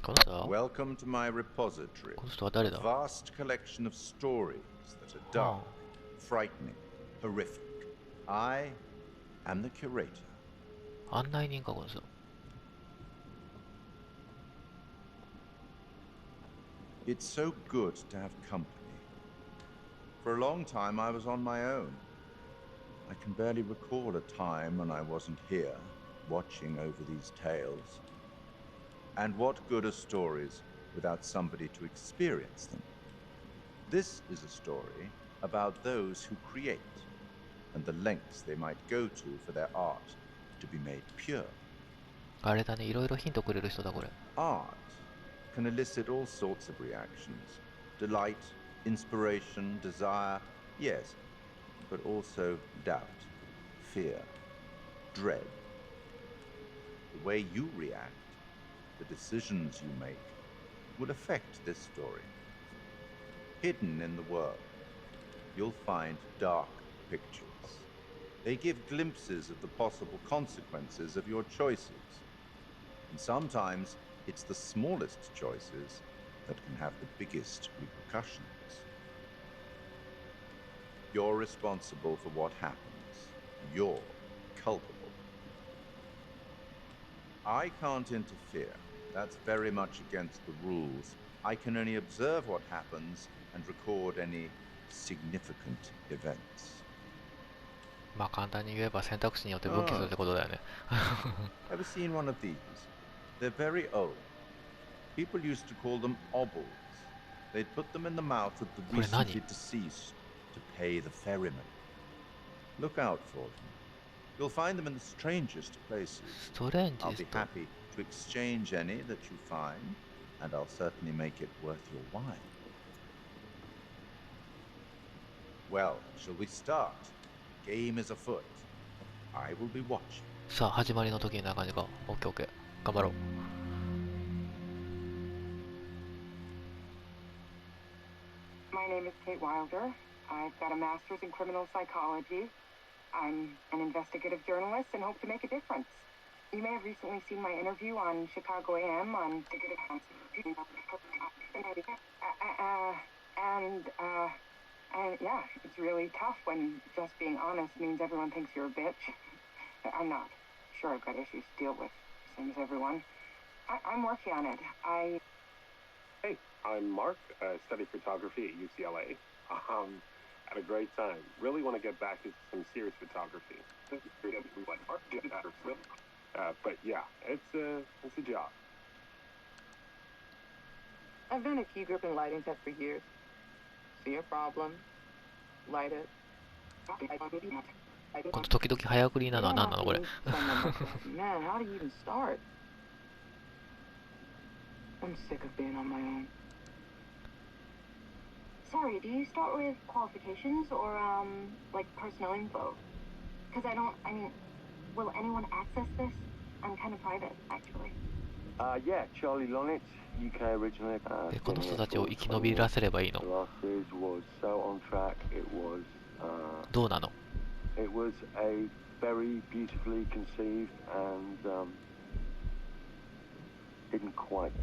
この人は Welcome to my repository. この人は誰 A だ vast collection of stories that are dark, frightening, horrific. I am the curator. 案内人かこの人。It's so good to have company. For a long time I was on my own. I can barely recall a time when I wasn't here, watching over these tales. And what good are stories without somebody to experience them? This is a story about those who create, and the lengths they might go to for their art to be made pure. あれだね、いろいろヒントくれる人だこれ。Art can elicit all sorts of reactions. Delight, inspiration, desire, yes, but also doubt, fear, dread. The way you react, the decisions you make, will affect this story. Hidden in the world, you'll find dark pictures. They give glimpses of the possible consequences of your choices. And sometimes it's the smallest choices that can have the biggest repercussions. You're responsible for what happens. You're culpable. I can't interfere. That's very much against the rules. I can only observe what happens and record any significant events. まあ簡単に言えば選択肢によって分岐するってことだよね。Ever seen one of these? They're very old. People used to call them obbles. They'd put them in the mouth of the recently deceased to pay the ferryman. Look out for them. You'll find them in the strangest places. I'll be happy to exchange any that you find, and I'll certainly make it worth your while. Well, shall we start? Game is afoot. I will be watching. さあ始まりの時にな感じか。オッケーオッケー。頑張ろう。My name is Kate Wilder. I've got a master's in criminal psychology. I'm an investigative journalist and hope to make a difference. You may have recently seen my interview on Chicago AM on and yeah, it's really tough when just being honest means everyone thinks you're a bitch. I'm not. Sure, I've got issues to deal with, same as everyone. I'm working on it. Hey, I'm Mark. I study photography at UCLA. Had a great time. Really want to get back into some serious photography. But yeah, it's a job. I've done a key grip and lighting test for years. See a problem, light it. この時々早送りなのは何なのこれ。Man, how do you even start? I'm sick of being on my own. Sorry, do you start with qualifications or, like personnel info? Because I mean, will anyone access this? I'm kind of private, actually. Yeah, Charlie Lonitz, UK originally. この人たちを生き延びらせればいいの。The last series was so on track, it was, どうなの it was a very beautifully conceived and, didn't quite,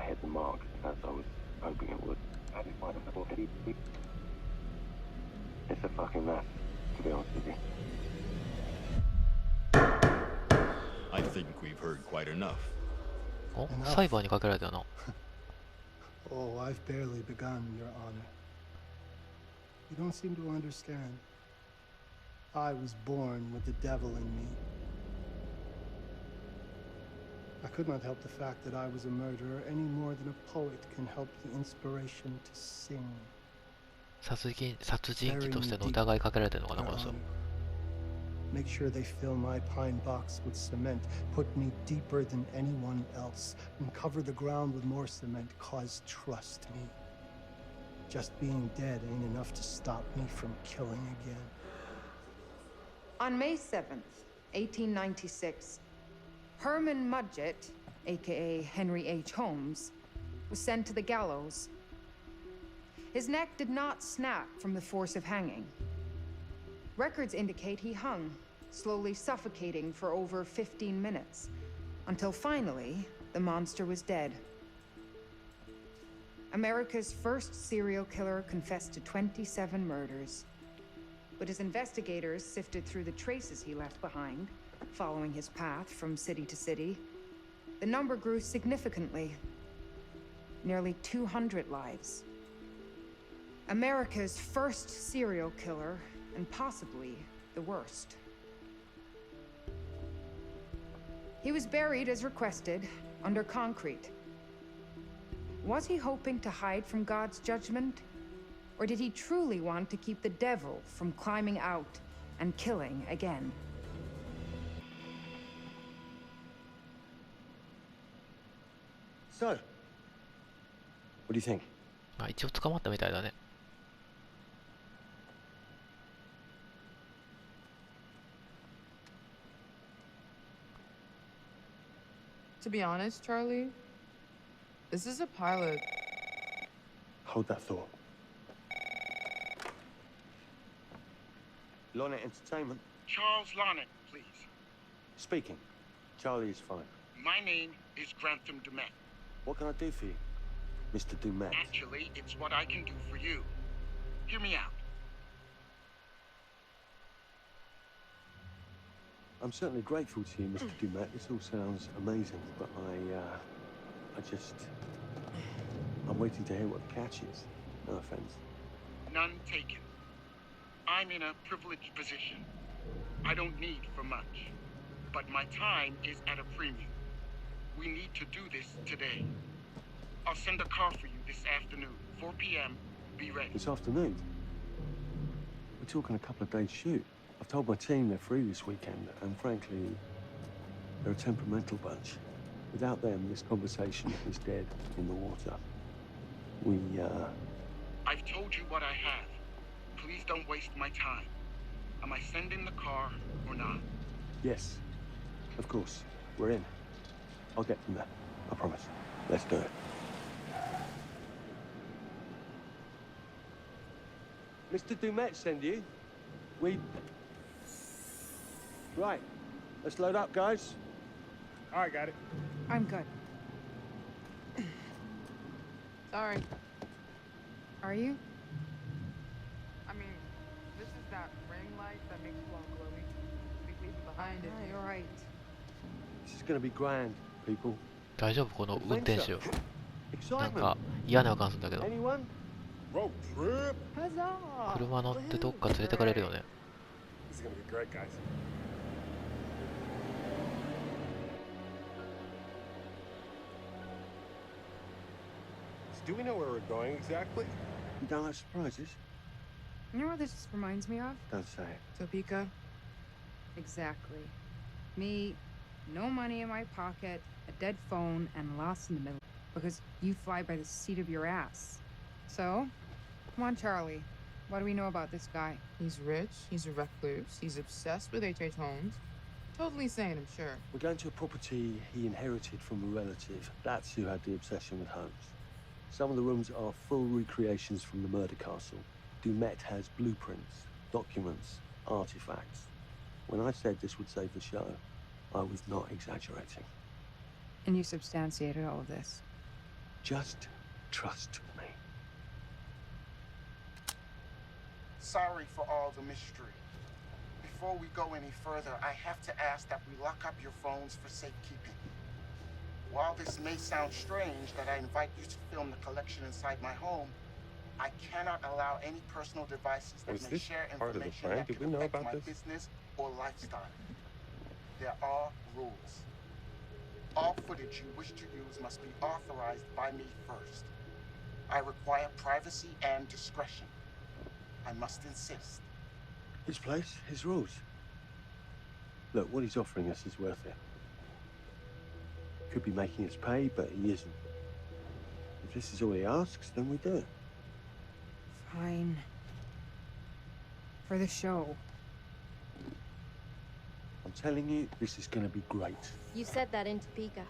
hit the mark as I was hoping it would. It's a fucking mess, to be honest with you. I think we've heard quite enough. お、裁判にかけられたよな。Oh, I've barely begun, Your Honor. You don't seem to understand. I was born with the devil in me. I could not help the fact that I was a murderer any more than a poet can help the inspiration to sing. 殺人鬼としての疑いかけられてるのかなこの人。Make sure they fill my pine box with cement, put me deeper than anyone else, and cover the ground with more cement, cause trust me. Just being dead ain't enough to stop me from killing again. On May 7th, 1896, Herman Mudgett, aka Henry H. Holmes, was sent to the gallows. His neck did not snap from the force of hanging. Records indicate he hung, slowly suffocating for over 15 minutes, until finally, the monster was dead. America's first serial killer confessed to 27 murders. But as investigators sifted through the traces he left behind, following his path from city to city, the number grew significantly. Nearly 200 lives. America's first serial killer, and possibly the worst. He was buried as requested, under concrete. Was he hoping to hide from God's judgment? Or did he truly want to keep the devil from climbing out and killing again? So, what do you think? まあ一応捕まったみたいだね。To be honest, Charlie, this is a pilot. Hold that thought. Lonnet Entertainment. Charles Lonnet, please. Speaking. Charlie is fine. My name is Grantham Dumet. What can I do for you, Mr. Dumet? Actually, it's what I can do for you. Hear me out. I'm certainly grateful to you, Mr. Dumet. This all sounds amazing, but I'm waiting to hear what the catch is. No offense. None taken. I'm in a privileged position. I don't need for much. But my time is at a premium. We need to do this today. I'll send a car for you this afternoon, 4 p.m. Be ready. This afternoon? We're talking a couple of days shoot. I've told my team they're free this weekend, and frankly, they're a temperamental bunch. Without them, this conversation is dead in the water. I've told you what I have. Please don't waste my time. Am I sending the car or not? Yes, of course. We're in. I'll get them there. I promise. Let's do it. Mr. Dumet send you? Right. Let's load up, guys. All right, got it. I'm good. Sorry. Are you? I mean, this is that ring light that makes you all glowy. We leave it behind it. You're right. This is gonna be grand, people. 大丈夫この運転手。なん Excitement. か嫌な予感するんだけど。 Anyone? Road trip. Huzzah! 車乗ってどっか連れてかれるよね。 This is gonna be great, guys. So do we know where we're going exactly? You don't like surprises? You know what this reminds me of? Don't say it. Topeka? Exactly. Me, no money in my pocket, a dead phone, and lost in the middle. Because you fly by the seat of your ass. So, come on, Charlie. What do we know about this guy? He's rich, he's a recluse, he's obsessed with H.H. Holmes. Totally sane, I'm sure. We're going to a property he inherited from a relative. That's who had the obsession with Holmes. Some of the rooms are full recreations from the murder castle. Dumet has blueprints, documents, artifacts. When I said this would save the show, I was not exaggerating. And you substantiated all of this. Just trust me. Sorry for all the mystery. Before we go any further, I have to ask that we lock up your phones for safekeeping. While this may sound strange that I invite you to film the collection inside my home, I cannot allow any personal devices that Was may this share part of the information plan? that Did could we know affect about my this? business or lifestyle. There are rules. All footage you wish to use must be authorized by me first. I require privacy and discretion. I must insist. His place, his rules. Look, what he's offering us is worth it. Could be making us pay, but he isn't. If this is all he asks, then we do it. Fine. For the show. I'm telling you, this is going to be great. You said that in Topeka.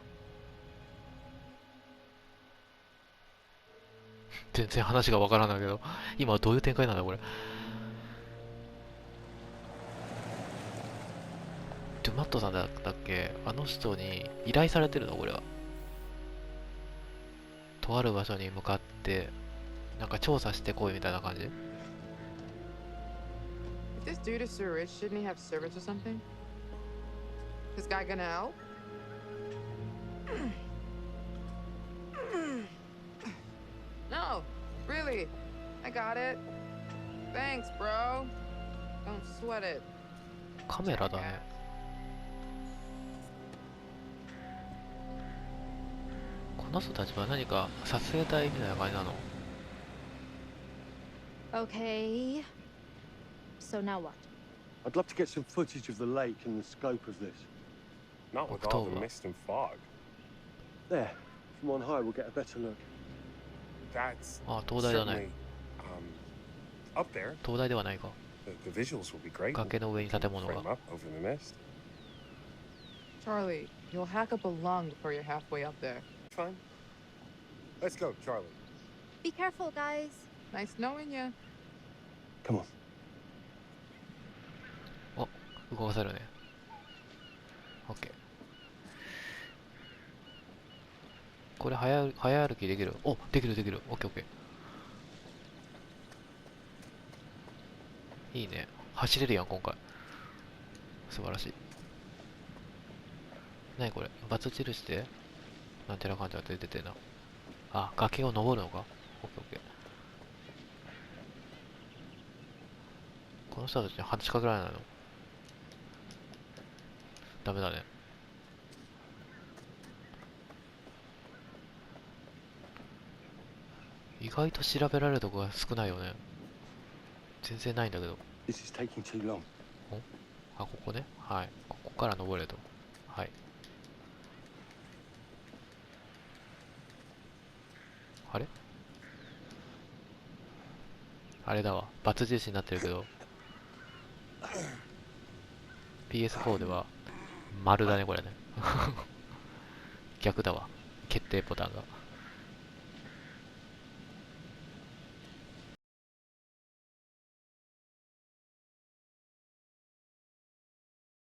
全然話がわからないけど、今はどういう展開なんだこれ。ドゥマットさんだったっけ？あの人に依頼されてるのこれは。とある場所に向かってなんか調査してこいみたいな感じ。 If this dude is so rich, shouldn't he have servants or something? This guy gonna help? No, really. I got it. Thanks, bro. Don't sweat it. カメラだね。この人たちは何か撮影隊みたいな感じなの？ Okay. So now what? I'd love to get some footage of the lake and the scope of this. Not with all the mist and fog. There, from on high we'll get a better look. That's あ、東大だね。 certainly up there. 東大ではないか。 The visuals will be great. 崖の上に建物が。 Frame up over the mist. Charlie, you'll hack up a lung before you're halfway up there. Fine. Let's go, Charlie. Be careful, guys. Nice knowing you. Come on. お、動かせるね。オッケー。これ早歩きできる？お、できるできる。オッケーオッケー。いいね。走れるやん今回。素晴らしい。なにこれ？×印でなんてな感じが出てるな。あ、崖を登るのか？オッケーオッケー。この人たちに話しかけられないの？ダメだね。意外と調べられるとこが少ないよね。全然ないんだけど。This is taking too long. お？あ、ここね。はい。ここから登れと。はい。あれ？あれだわ。×印になってるけど。PS4 では丸だねこれね。逆だわ。決定ボタンが。